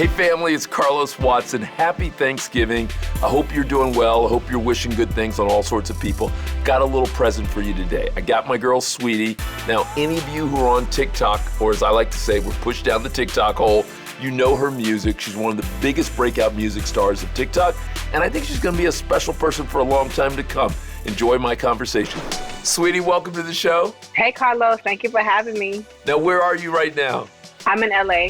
Hey family, it's Carlos Watson. Happy Thanksgiving. I hope you're doing well. I hope you're wishing good things on all sorts of people. Got a little present for you today. I got my girl Saweetie. Now, any of you who are on TikTok, or as I like to say, we're pushed down the TikTok hole, you know her music. She's one of the biggest breakout music stars of TikTok, and I think she's gonna be a special person for a long time to come. Enjoy my conversation. Saweetie, welcome to the show. Hey, Carlos, thank you for having me. Now, where are you right now? I'm in LA.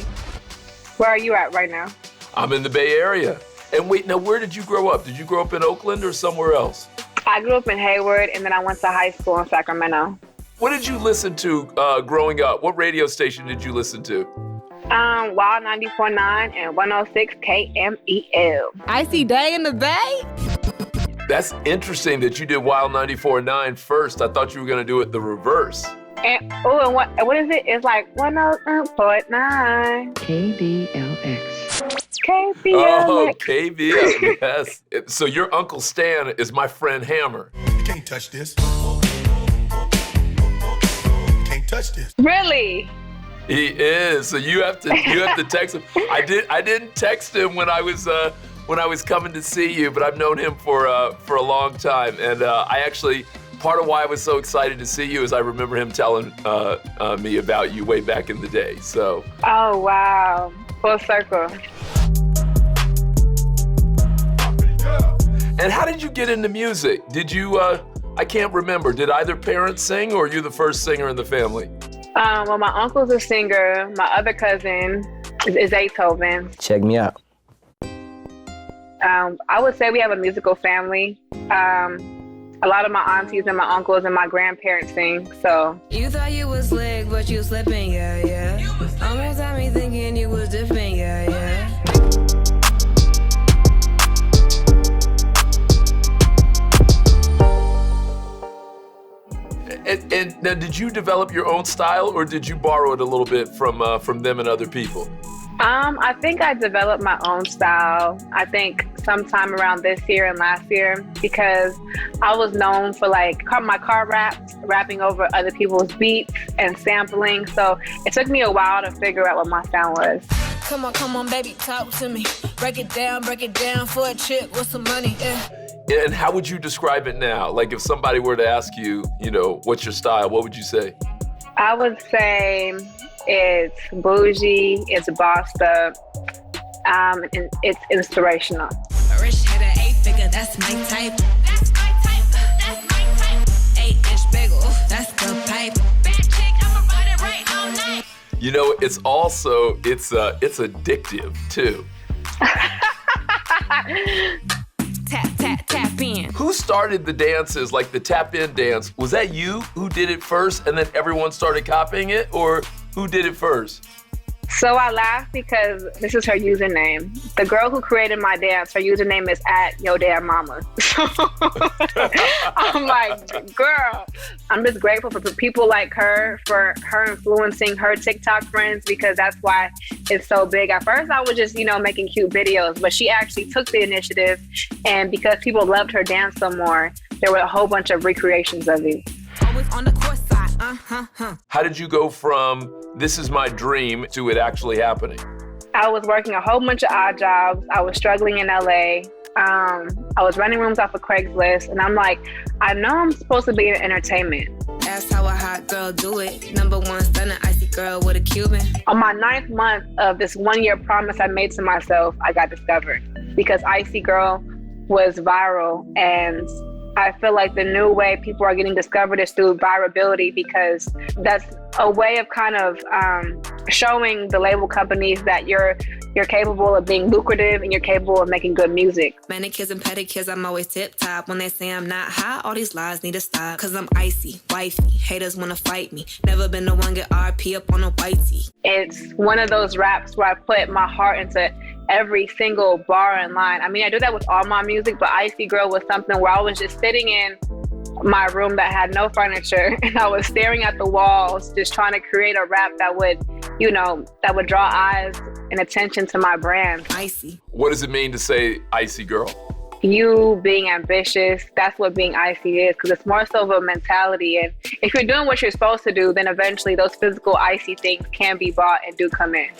Where are you at right now? I'm in the Bay Area. And wait, now where did you grow up? Did you grow up in Oakland or somewhere else? I grew up in Hayward, and then I went to high school in Sacramento. What did you listen to growing up? What radio station did you listen to? Wild 94.9 and 106 KMEL. Icy Day in the Bay? That's interesting that you did Wild 94.9 first. I thought you were going to do it the reverse. And what is it? It's like 106.9. KBLX. KBLX. Oh, KBL, yes. So your Uncle Stan is my friend Hammer. You can't touch this. Can't touch this. Really? He is. So you have to text him. I didn't text him when I was coming to see you, but I've known him for a long time, and I actually. Part of why I was so excited to see you is I remember him telling me about you way back in the day. So. Oh, wow. Full circle. And how did you get into music? Did you, I can't remember, did either parent sing or are you the first singer in the family? Well, my uncle's a singer. My other cousin is Beethoven. Check me out. I would say we have a musical family. A lot of my aunties and my uncles and my grandparents sing, so. You thought you was slick, but you slipping, yeah, yeah. Almost had me thinking you was different, yeah, yeah. And now, did you develop your own style or did you borrow it a little bit from them and other people? I think I developed my own style. I think sometime around this year and last year, because I was known for like my car raps, rapping over other people's beats and sampling. So it took me a while to figure out what my sound was. Come on, baby, talk to me. Break it down for a trip with some money, yeah. And how would you describe it now? Like if somebody were to ask you, what's your style, what would you say? I would say it's bougie, it's bossed up, and it's inspirational. A rich hitter, 8-figure, that's my type. That's my type, that's my type. 8-inch bagel, that's the pipe. Bad chick, I'ma ride it right all night. It's also, it's addictive too. Tap in. Who started the dances, like the tap in dance? Was that you who did it first and then everyone started copying it, or who did it first? So I laugh because this is her username. The girl who created my dance, her username is @YoDamnMama. I'm like, girl, I'm just grateful for people like her, for her influencing her TikTok friends, because that's why it's so big. At first, I was just, making cute videos, but she actually took the initiative, and because people loved her dance some more, there were a whole bunch of recreations of it. Always on the course side, How did you go from this is my dream to it actually happening? I was working a whole bunch of odd jobs. I was struggling in LA. I was running rooms off of Craigslist, and I'm like, I know I'm supposed to be in entertainment. That's how a hot girl do it. Number one stunner, icy girl with a Cuban. On my 9th month of this 1-year promise I made to myself, I got discovered because Icy Girl was viral, and I feel like the new way people are getting discovered is through virability, because that's a way of kind of showing the label companies that you're capable of being lucrative and you're capable of making good music. Manicures and pedicures, I'm always tip top. When they say I'm not hot, all these lies need to stop. Cause I'm icy, wifey, haters wanna fight me. Never been the one get RP up on a whitey. It's one of those raps where I put my heart into every single bar and line. I mean, I do that with all my music, but Icy Girl was something where I was just sitting in my room that had no furniture, and I was staring at the walls, just trying to create a rap that would, that would draw eyes and attention to my brand. Icy. What does it mean to say Icy Girl? You being ambitious, that's what being icy is, because it's more so of a mentality. And if you're doing what you're supposed to do, then eventually those physical icy things can be bought and do come in.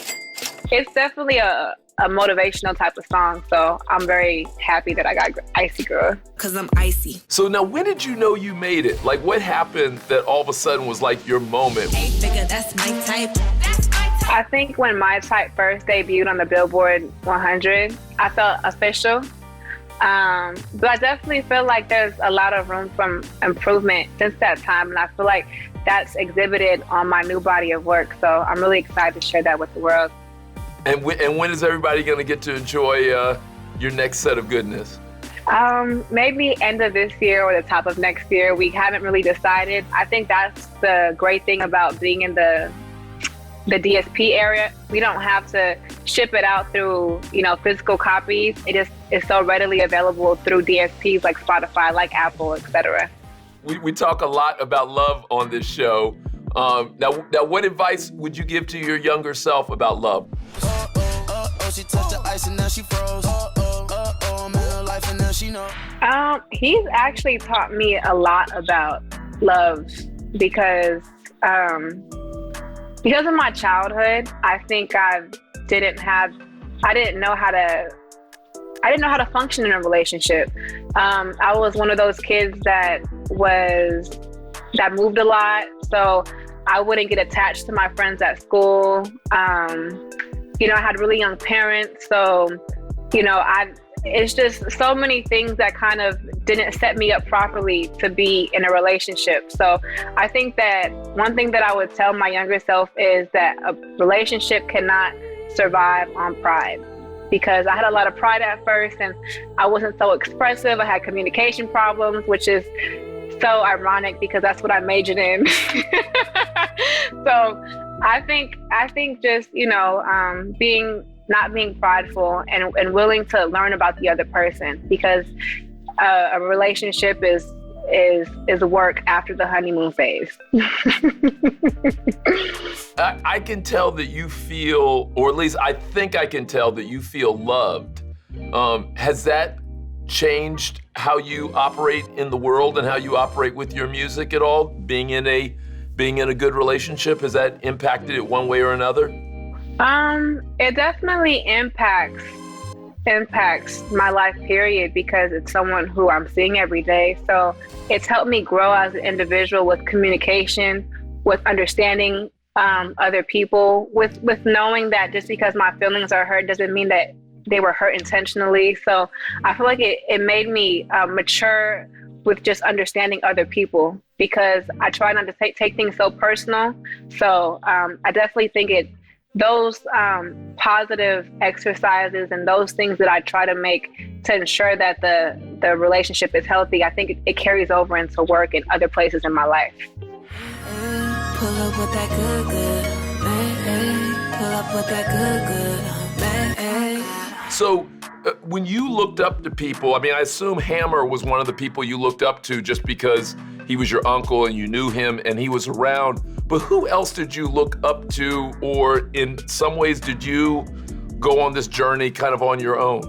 It's definitely a a motivational type of song. So I'm very happy that I got Icy Girl. Cause I'm icy. So now, when did you know you made it? Like, what happened that all of a sudden was like your moment? 8-figure, that's my type. That's my type. I think when My Type first debuted on the Billboard 100, I felt official. But I definitely feel like there's a lot of room for improvement since that time. And I feel like that's exhibited on my new body of work. So I'm really excited to share that with the world. And when is everybody going to get to enjoy your next set of goodness? Maybe end of this year or the top of next year. We haven't really decided. I think that's the great thing about being in the DSP area. We don't have to ship it out through, physical copies. It is so readily available through DSPs like Spotify, like Apple, etc. We talk a lot about love on this show. Now, what advice would you give to your younger self about love? She touched the ice and now she froze. I'm in her life and now she know. He's actually taught me a lot about love because of my childhood. I think I didn't know how to function in a relationship. I was one of those kids that moved a lot, so I wouldn't get attached to my friends at school. I had really young parents, so it's just so many things that kind of didn't set me up properly to be in a relationship. So I think that one thing that I would tell my younger self is that a relationship cannot survive on pride, because I had a lot of pride at first and I wasn't so expressive. I had communication problems, which is so ironic because that's what I majored in. So I think just, not being prideful and willing to learn about the other person, because a relationship is work after the honeymoon phase. I can tell that you feel, or at least I think I can tell that you feel loved. Has that changed how you operate in the world and how you operate with your music at all? Being in a good relationship, has that impacted it one way or another? It definitely impacts my life period, because it's someone who I'm seeing every day. So it's helped me grow as an individual with communication, with understanding other people, with knowing that just because my feelings are hurt doesn't mean that they were hurt intentionally. So I feel like it made me mature with just understanding other people, because I try not to take things so personal. So I definitely think those positive exercises and those things that I try to make to ensure that the relationship is healthy, I think it carries over into work and other places in my life. Pull up with that good, pull up with that good. So when you looked up to people, I assume Hammer was one of the people you looked up to just because he was your uncle and you knew him and he was around. But who else did you look up to, or in some ways did you go on this journey kind of on your own?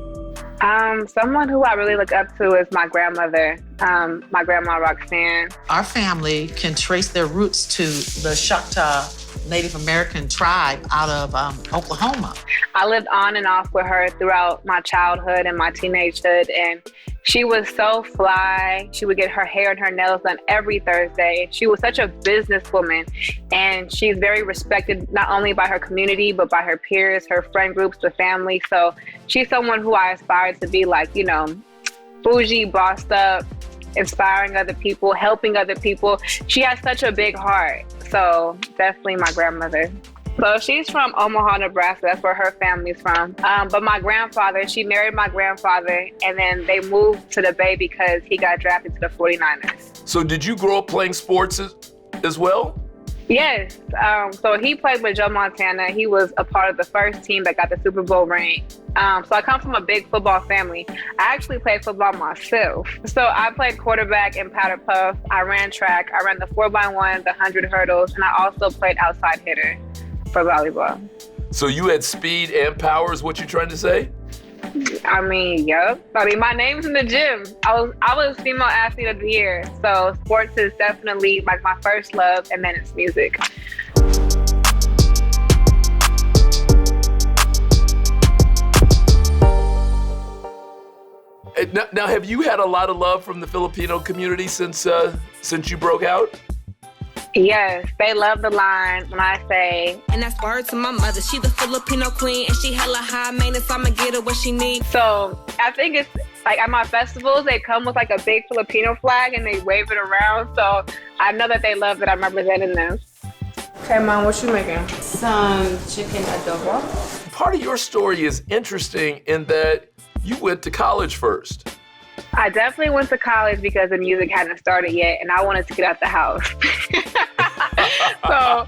Someone who I really look up to is my grandmother, my grandma Roxanne. Our family can trace their roots to the Choctaw Native American tribe out of Oklahoma. I lived on and off with her throughout my childhood and my teenagehood, and she was so fly. She would get her hair and her nails done every Thursday. She was such a businesswoman, and she's very respected not only by her community, but by her peers, her friend groups, the family. So she's someone who I aspire to be like, bougie, bossed up, inspiring other people, helping other people. She has such a big heart. So definitely my grandmother. So she's from Omaha, Nebraska. That's where her family's from. But my grandfather, she married my grandfather, and then they moved to the Bay because he got drafted to the 49ers. So did you grow up playing sports as well? Yes. So he played with Joe Montana. He was a part of the first team that got the Super Bowl ring. So I come from a big football family. I actually played football myself. So I played quarterback and powder puff. I ran track. I ran the 4x1, the 100 hurdles, and I also played outside hitter for volleyball. So you had speed and power is what you're trying to say? Yep. My name's in the gym. I was female athlete of the year. So sports is definitely like my first love, and then it's music. Now, have you had a lot of love from the Filipino community since you broke out? Yes, they love the line when I say, And that's word to my mother. She the Filipino queen, and she hella high maintenance. I'ma get her what she needs. so I think it's like at my festivals, they come with like a big Filipino flag and they wave it around. So I know that they love that I'm representing them. Okay, Mom, what you making? Some chicken adobo. Part of your story is interesting in that you went to college first. I definitely went to college because the music hadn't started yet and I wanted to get out the house. So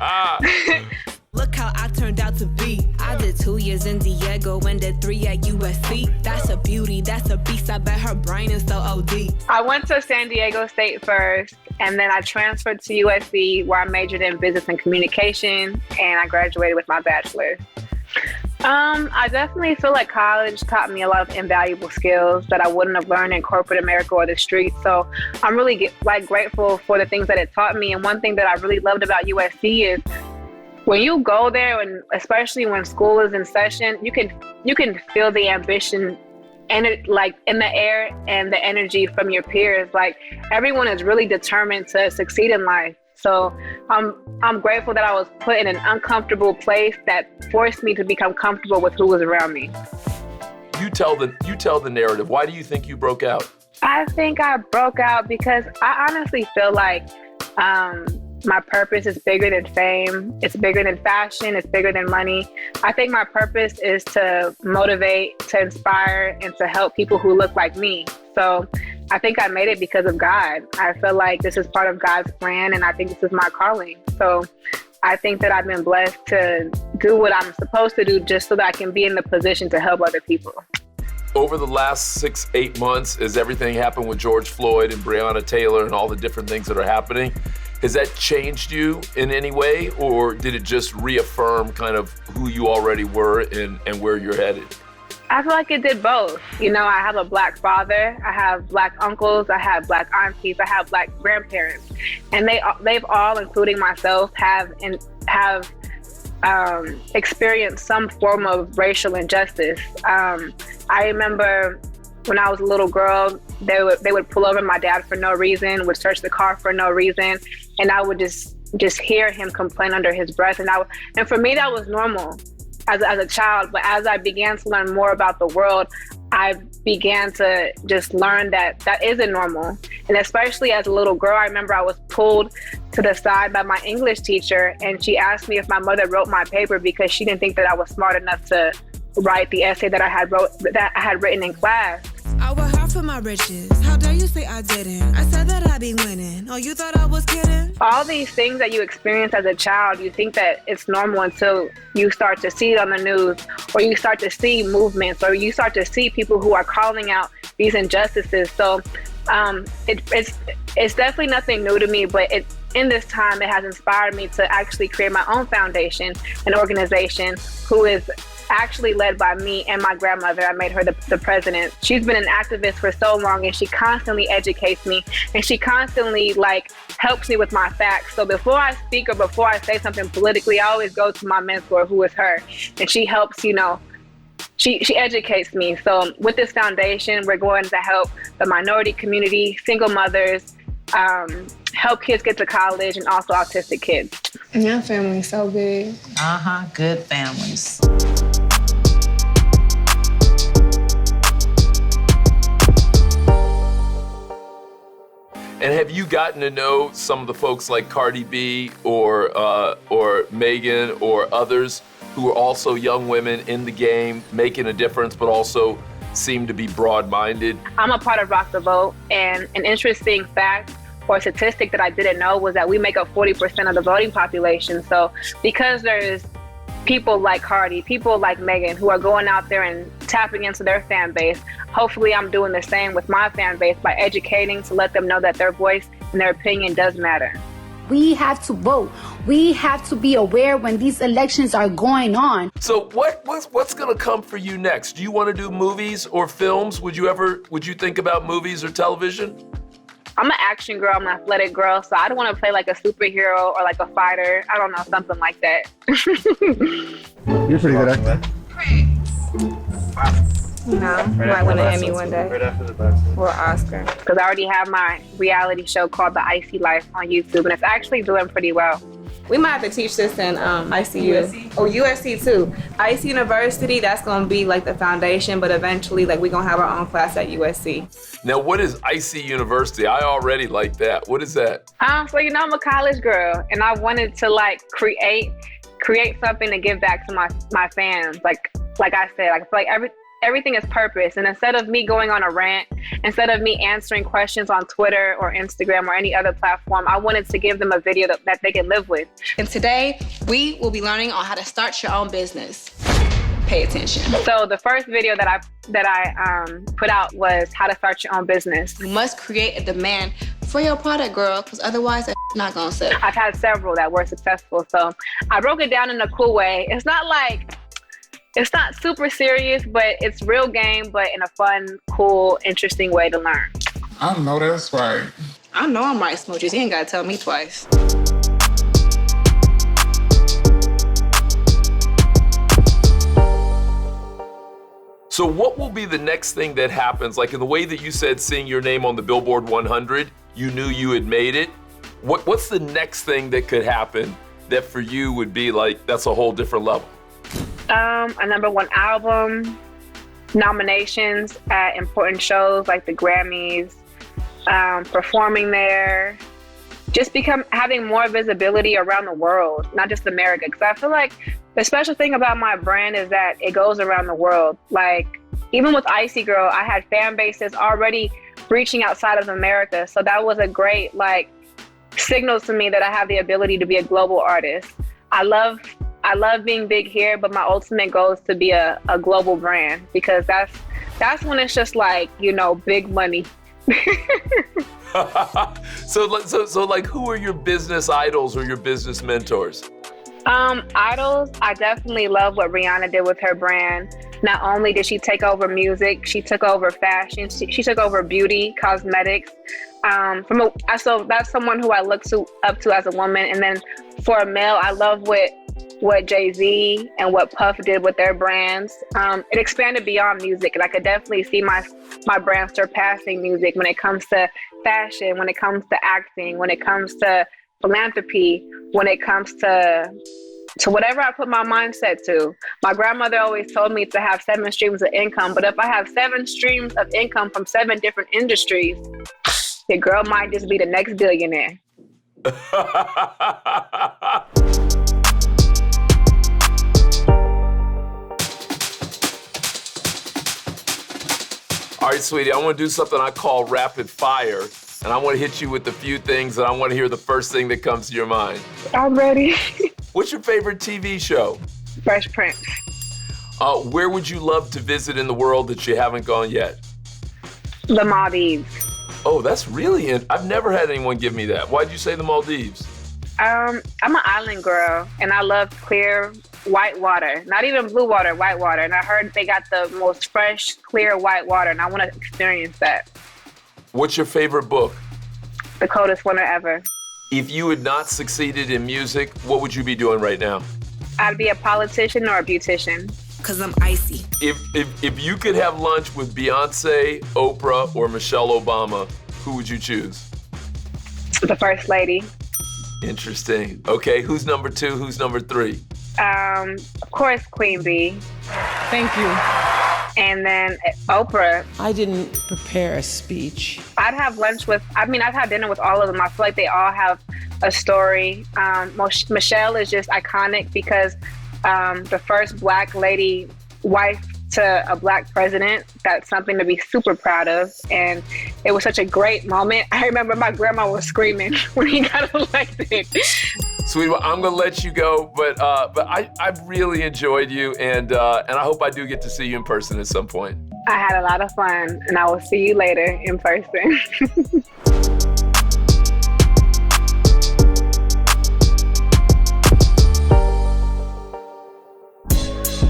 Look how I turned out to be. I did 2 years in Diego and did 3 at USC. That's a beauty, that's a beast. I bet her brain is so OD. I went to San Diego State first, and then I transferred to USC where I majored in business and communication, and I graduated with my bachelor's. I definitely feel like college taught me a lot of invaluable skills that I wouldn't have learned in corporate America or the streets. So I'm really grateful for the things that it taught me. And one thing that I really loved about USC is when you go there, and especially when school is in session, you can feel the ambition and it like in the air and the energy from your peers. Like everyone is really determined to succeed in life. So I'm grateful that I was put in an uncomfortable place that forced me to become comfortable with who was around me. You tell the narrative. Why do you think you broke out? I think I broke out because I honestly feel like my purpose is bigger than fame. It's bigger than fashion. It's bigger than money. I think my purpose is to motivate, to inspire, and to help people who look like me. So I think I made it because of God. I feel like this is part of God's plan, and I think this is my calling. So I think that I've been blessed to do what I'm supposed to do just so that I can be in the position to help other people. Over the last 6-8 months, as everything happened with George Floyd and Breonna Taylor and all the different things that are happening, has that changed you in any way, or did it just reaffirm kind of who you already were and where you're headed? I feel like it did both. You know, I have a Black father, I have Black uncles, I have Black aunties, I have Black grandparents, and they've all, including myself, have experienced some form of racial injustice. I remember when I was a little girl, they would pull over my dad for no reason, would search the car for no reason, and I would just hear him complain under his breath, and for me that was normal as a child. But as I began to learn more about the world, I began to just learn that isn't normal. And especially as a little girl, I remember I was pulled to the side by my English teacher, and she asked me if my mother wrote my paper because she didn't think that I was smart enough to write the essay that I had written in class. I work hard for my riches. How dare you say I didn't? I said that I'd be winning. Oh, you thought I was kidding? All these things that you experience as a child, you think that it's normal until you start to see it on the news, or you start to see movements, or you start to see people who are calling out these injustices. So it's definitely nothing new to me, but in this time, it has inspired me to actually create my own foundation, an organization who is actually led by me and my grandmother. I made her the president. She's been an activist for so long, and she constantly educates me, and she constantly helps me with my facts. So before I speak or before I say something politically, I always go to my mentor, who is her, and she helps, she educates me. So with this foundation, we're going to help the minority community, single mothers, help kids get to college, and also autistic kids. Your family's so big. Good families. And have you gotten to know some of the folks like Cardi B or Megan or others who are also young women in the game, making a difference, but also seem to be broad-minded? I'm a part of Rock the Vote, and an interesting fact or statistic that I didn't know was that we make up 40% of the voting population. So because there's people like Cardi, people like Megan, who are going out there and tapping into their fan base, hopefully I'm doing the same with my fan base by educating to let them know that their voice and their opinion does matter. We have to vote. We have to be aware when these elections are going on. So what's gonna come for you next? Do you wanna do movies or films? Would you think about movies or television? I'm an action girl, I'm an athletic girl, so I don't want to play like a superhero or like a fighter. I don't know, something like that. You're pretty good actor. No, you might win an Emmy one day. Right after the boxing. Or Oscar. Because I already have my reality show called The Icy Life on YouTube, and it's actually doing pretty well. We might have to teach this in ICU. USC? Oh, USC too. IC University, that's going to be like the foundation, but eventually like we're going to have our own class at USC. Now, what is IC University? I already like that. What is that? So I'm a college girl, and I wanted to like create something to give back to my fans. Like I said, I feel like everything is purpose. And instead of me going on a rant, instead of me answering questions on Twitter or Instagram or any other platform, I wanted to give them a video that they can live with. And today we will be learning on how to start your own business. Pay attention. So the first video that I put out was how to start your own business. You must create a demand for your product, girl, because otherwise that's not gonna sell. I've had several that were successful. So I broke it down in a cool way. It's not super serious, but it's real game, but in a fun, cool, interesting way to learn. I know that's right. I know I'm right, Smooches. He ain't gotta tell me twice. So what will be the next thing that happens? Like in the way that you said, seeing your name on the Billboard 100, you knew you had made it. What's the next thing that could happen that for you would be like, that's a whole different level? A #1 album, nominations at important shows like the Grammys, performing there, just having more visibility around the world, not just America. Because I feel like the special thing about my brand is that it goes around the world. Like even with Icy Girl, I had fan bases already reaching outside of America. So that was a great signal to me that I have the ability to be a global artist. I love being big here, but my ultimate goal is to be a global brand, because that's when it's just big money. So like, who are your business idols or your business mentors? Idols, I definitely love what Rihanna did with her brand. Not only did she take over music, she took over fashion, she took over beauty, cosmetics. So that's someone who I look up to as a woman. And then for a male, I love what Jay-Z and what Puff did with their brands. It expanded beyond music, and I could definitely see my brand surpassing music when it comes to fashion, when it comes to acting, when it comes to philanthropy, when it comes to whatever I put my mindset to. My grandmother always told me to have 7 streams of income, but if I have 7 streams of income from 7 different industries, your girl might just be the next billionaire. All right, sweetie, I want to do something I call rapid fire, and I want to hit you with a few things, and I want to hear the first thing that comes to your mind. I'm ready. What's your favorite TV show? Fresh Prince. Where would you love to visit in the world that you haven't gone yet? The Maldives. Oh, that's really I've never had anyone give me that. Why'd you say the Maldives? I'm an island girl, and I love clear white water. Not even blue water, white water. And I heard they got the most fresh, clear white water, and I want to experience that. What's your favorite book? The Coldest Winter Ever. If you had not succeeded in music, what would you be doing right now? I'd be a politician or a beautician. Cause I'm icy. If you could have lunch with Beyonce, Oprah, or Michelle Obama, who would you choose? The First Lady. Interesting. Okay, who's number 2? Who's number 3? Of course, Queen Bee. Thank you. And then Oprah. I didn't prepare a speech. I've had dinner with all of them. I feel like they all have a story. Michelle is just iconic because the first Black lady wife to a Black president, that's something to be super proud of. And it was such a great moment. I remember my grandma was screaming when he got elected. Sweetie, well, I'm gonna let you go, but I've really enjoyed you, and I hope I do get to see you in person at some point. I had a lot of fun, and I will see you later in person.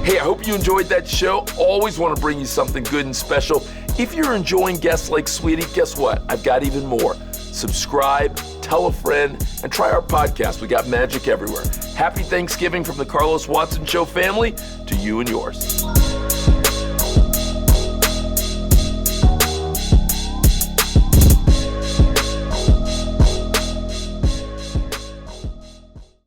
Hey, I hope you enjoyed that show. Always want to bring you something good and special. If you're enjoying guests like Saweetie, guess what? I've got even more. Subscribe, tell a friend, and try our podcast. We got magic everywhere. Happy Thanksgiving from the Carlos Watson Show family to you and yours.